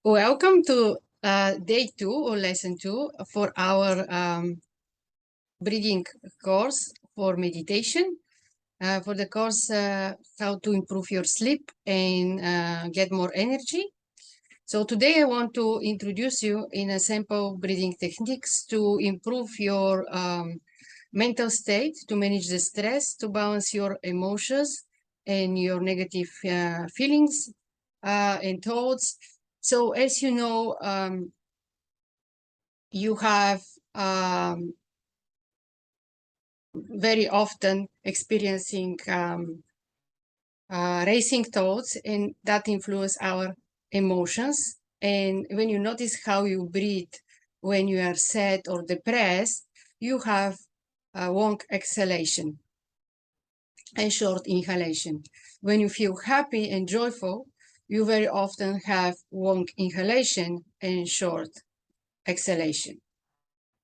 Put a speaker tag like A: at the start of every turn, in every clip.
A: Welcome to day 2 or lesson 2 for our breathing course for meditation. For the course how to improve your sleep and get more energy. So today I want to introduce you in a simple breathing techniques to improve your mental state, to manage the stress, to balance your emotions and your negative feelings and thoughts. So as you know, you have very often experiencing racing thoughts, and that influence our emotions. And when you notice how you breathe when you are sad or depressed, you have a long exhalation and short inhalation. When you feel happy and joyful, you very often have long inhalation and short exhalation.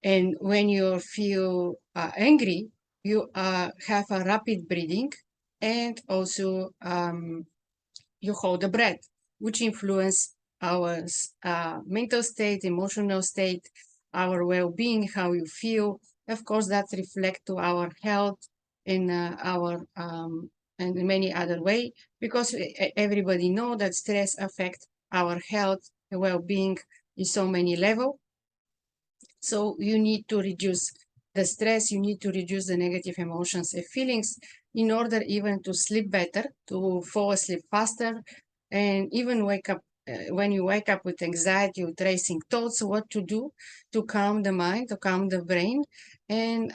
A: And when you feel angry, you have a rapid breathing, and also you hold the breath, which influence our mental state, emotional state, our well-being, how you feel. Of course, that reflect to our health in our and many other way, because everybody know that stress affect our health and well-being in so many level. So you need to reduce the stress, you need to reduce the negative emotions and feelings in order even to sleep better, to fall asleep faster, and even wake up. When you wake up with anxiety, with racing thoughts, what to do to calm the mind, to calm the brain, and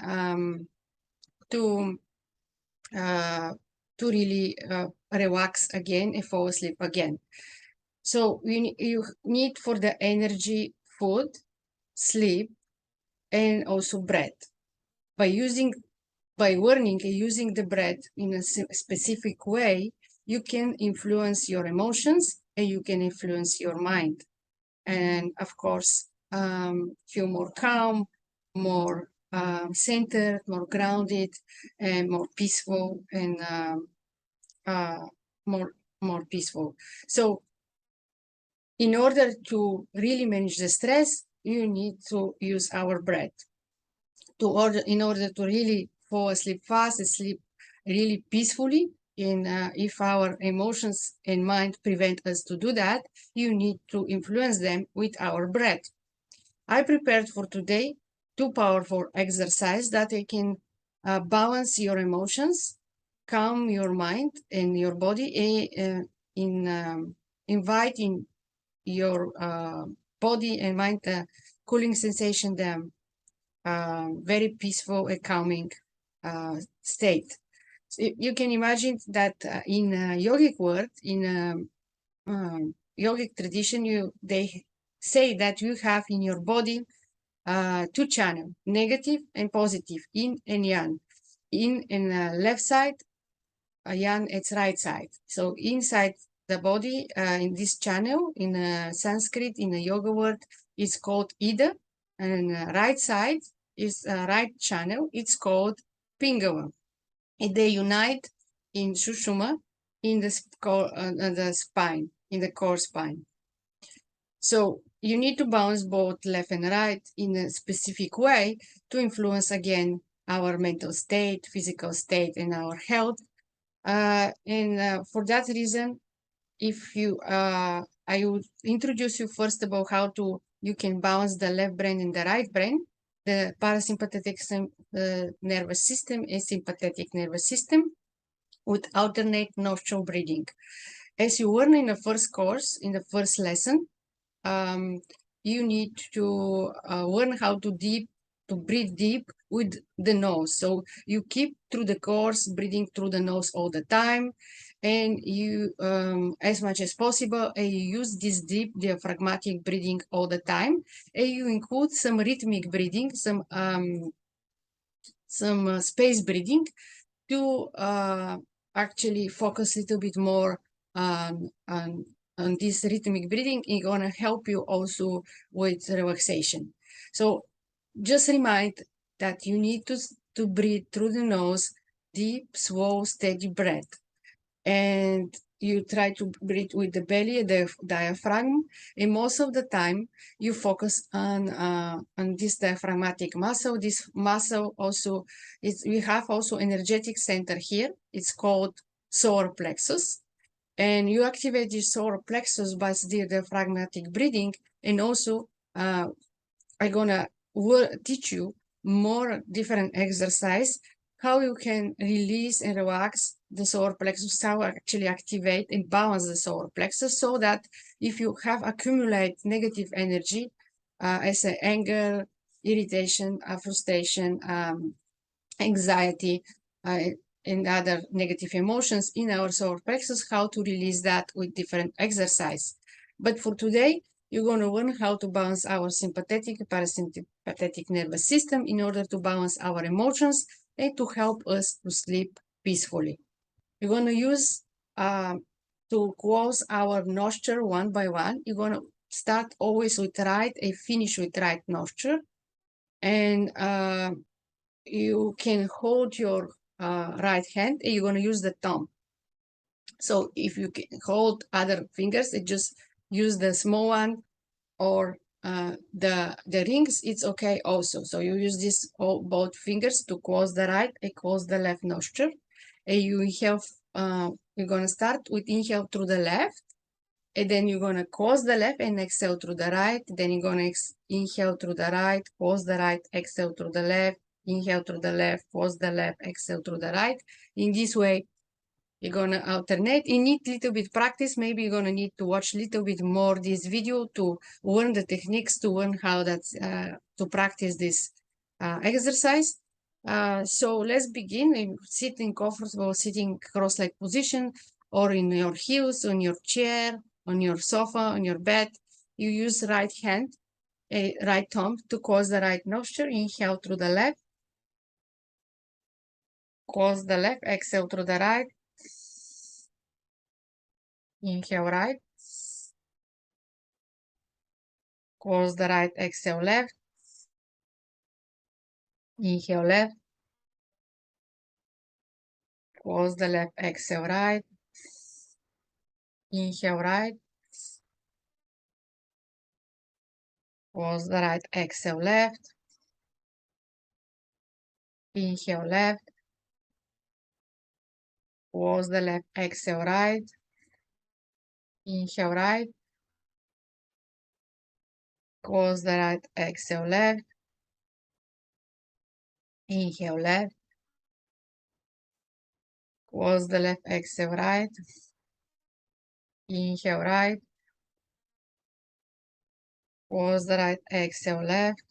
A: to really relax again and fall asleep again. So you need for the energy food, sleep, and also breath. By learning and using the breath in a specific way, you can influence your emotions and you can influence your mind. And of course, feel more calm, more centered, more grounded, and more peaceful, and more peaceful. So in order to really manage the stress, you need to use our breath. In order to really fall asleep fast, sleep really peacefully, and if our emotions and mind prevent us to do that, you need to influence them with our breath. I prepared for today 2 powerful exercises that can balance your emotions, calm your mind and your body, in inviting your body and mind cooling sensation, the very peaceful and calming state. So you can imagine that in yogic world, in yogic tradition, they say that you have in your body 2 channels, negative and positive, yin and yang. Yin in left side, yang its right side. So inside the body, in this channel, in Sanskrit, in the yoga word, is called Ida, and right side is right channel, it's called Pingala. And they unite in Sushumna, in the spine, in the core spine. So you need to balance both left and right in a specific way to influence again our mental state, physical state, and our health. For that reason, if you I would introduce you first about how you can balance the left brain and the right brain, the parasympathetic nervous system and sympathetic nervous system, with alternate nostril breathing. As you learn in the first course, in the first lesson, you need to learn how to breathe deep with the nose. So you keep through the course breathing through the nose all the time, and you as much as possible, and you use this deep diaphragmatic breathing all the time, and you include some rhythmic breathing, some space breathing to actually focus a little bit more on this rhythmic breathing. It's gonna help you also with relaxation. So just remind that you need to breathe through the nose, deep, slow, steady breath. And you try to breathe with the belly, the diaphragm, and most of the time you focus on this diaphragmatic muscle. This muscle also is, we have also energetic center here. It's called solar plexus, and you activate the solar plexus by the diaphragmatic breathing. And also I'm gonna teach you more different exercise, how you can release and relax the solar plexus, how actually activate and balance the solar plexus, so that if you have accumulate negative energy, as anger, irritation, frustration, anxiety, and other negative emotions in our solar plexus, how to release that with different exercise. But for today, you're going to learn how to balance our sympathetic and parasympathetic nervous system in order to balance our emotions and to help us to sleep peacefully. You're going to use to close our nostril one by one. You're going to start always with right and finish with right nostril. And you can hold your right hand and you're going to use the thumb. So if you can hold other fingers, just use the small one, or the rings, it's okay also. So you use this both fingers to close the right and close the left nostril. And you inhale, you're going to start with inhale through the left, and then you're going to close the left and exhale through the right. Then you're going to inhale through the right, close the right, exhale through the left, inhale through the left, close the left, exhale through the right. In this way, you're going to alternate. You need a little bit practice. Maybe you're going to need to watch a little bit more this video to learn the techniques, to learn how that's to practice this exercise. So let's begin. Sitting comfortable, sitting cross-leg position, or in your heels, on your chair, on your sofa, on your bed. You use right hand, right thumb to close the right nostril. Inhale through the left, close the left, exhale through the right. Inhale right, close the right, exhale left, inhale left, close the left, exhale right, inhale right, close the right, exhale left, inhale left, close the left, exhale right, inhale right, close the right, exhale left, inhale left, close the left, exhale right, inhale right, close the right, exhale left,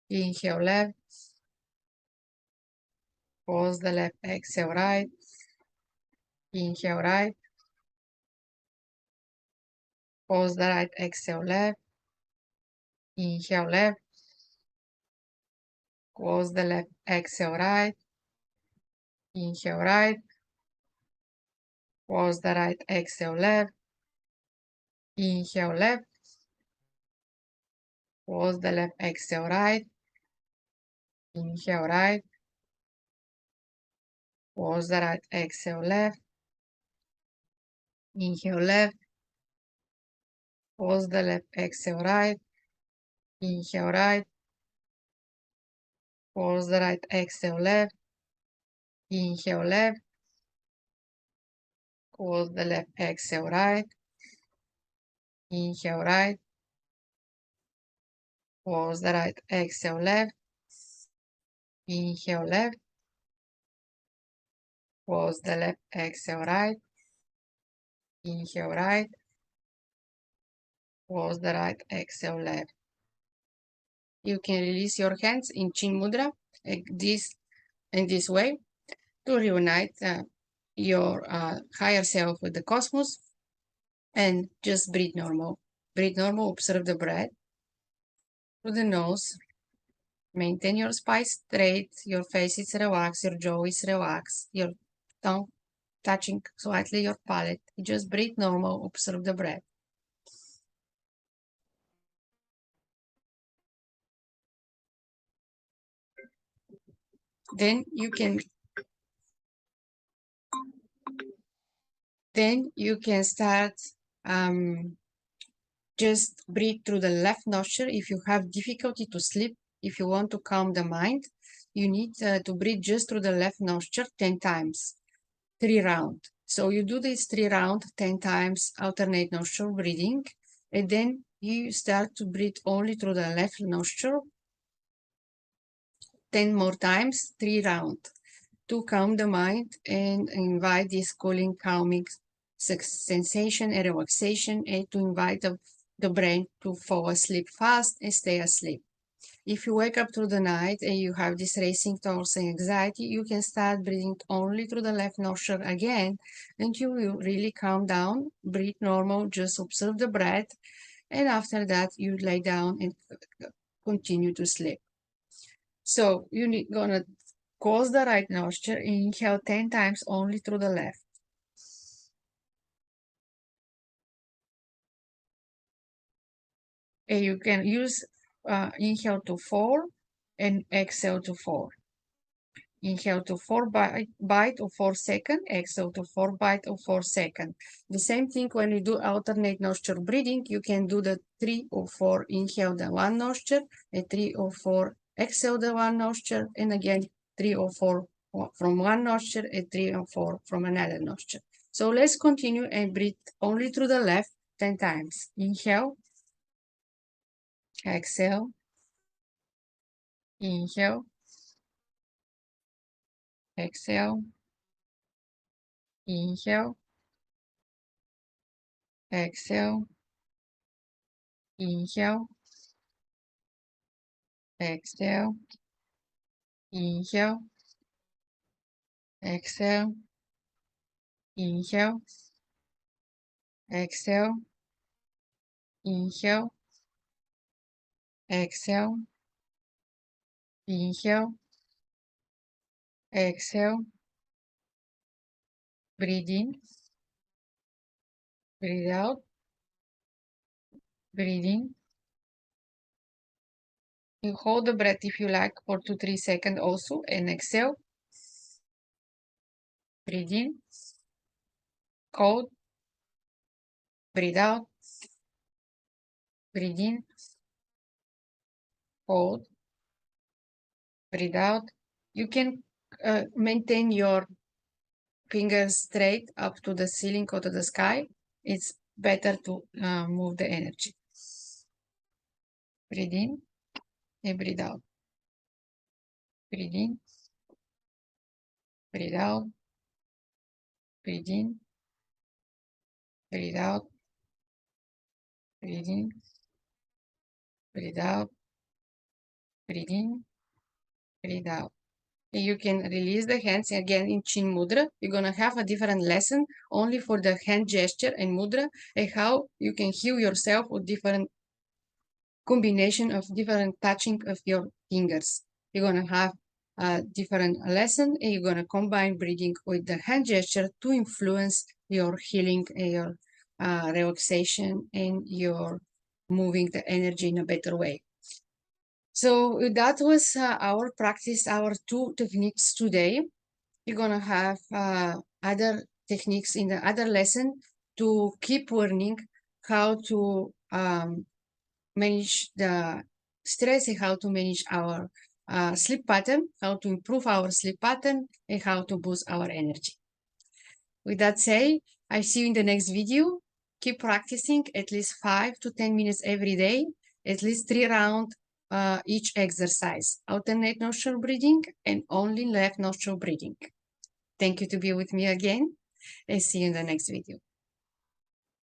A: inhale left, close the left, exhale right, inhale right, close the right, exhale left, inhale left, close the left, exhale right, inhale right, close the right, exhale left, inhale left, close the left, exhale right, inhale right, close the right, exhale left, inhale left, close the left, exhale right, inhale right, close the right, exhale left, inhale left, close the left, exhale right, inhale right, close the right, exhale left, inhale left, close the left, exhale right, inhale right, close the right, exhale left. You can release your hands in Chin Mudra, like this, in this way, to reunite your higher self with the cosmos, and just breathe normal. Breathe normal, observe the breath through the nose. Maintain your spine straight, your face is relaxed, your jaw is relaxed, your tongue touching slightly your palate. Just breathe normal, observe the breath. Then you can Then you can start just breathe through the left nostril. If you have difficulty to sleep, if you want to calm the mind, you need to breathe just through the left nostril 10 times, 3 rounds. So you do this 3 rounds 10 times, alternate nostril breathing, and then you start to breathe only through the left nostril 10 more times, 3 rounds, to calm the mind and invite this cooling, calming sensation and relaxation, and to invite the brain to fall asleep fast and stay asleep. If you wake up through the night and you have this racing thoughts and anxiety, you can start breathing only through the left nostril again, and you will really calm down, breathe normal, just observe the breath, and after that you lay down and continue to sleep. So you're gonna close the right nostril and inhale 10 times only through the left. And you can use inhale to 4 and exhale to 4. Inhale to 4 bite of 4 seconds, exhale to 4 bite of 4 seconds. The same thing when you do alternate nostril breathing, you can do the 3 or 4 inhale the one nostril, and 3 or 4 exhale the one nostril, and again 3 or 4 from one nostril and 3 or 4 from another nostril. So let's continue and breathe only through the left 10 times. Inhale, exhale, inhale, exhale, inhale, exhale, inhale, exhale, inhale, exhale, inhale, exhale, inhale, exhale, inhale, exhale, breathe in, breathe out, breathe in. You hold the breath if you like for 2-3 seconds also, and exhale, breathe in, hold, breathe out, breathe in, hold, breathe out. You can maintain your fingers straight up to the ceiling or to the sky. It's better to move the energy. Breathe in and breathe out. Breathe in, breathe out, breathe in, breathe out, breathe in, breathe out, breathe in, breathe out. And you can release the hands again in Chin Mudra. You're going to have a different lesson only for the hand gesture and mudra, and how you can heal yourself with different combination of different touching of your fingers. You're going to have a different lesson, and you're going to combine breathing with the hand gesture to influence your healing and your relaxation and your moving the energy in a better way. So that was our practice, our 2 techniques today. You're going to have other techniques in the other lesson to keep learning how to manage the stress and how to manage our sleep pattern, how to improve our sleep pattern, and how to boost our energy. With that said, I see you in the next video. Keep practicing at least 5 to 10 minutes every day, at least 3 rounds each exercise. Alternate nostril breathing and only left nostril breathing. Thank you to be with me again, and see you in the next video.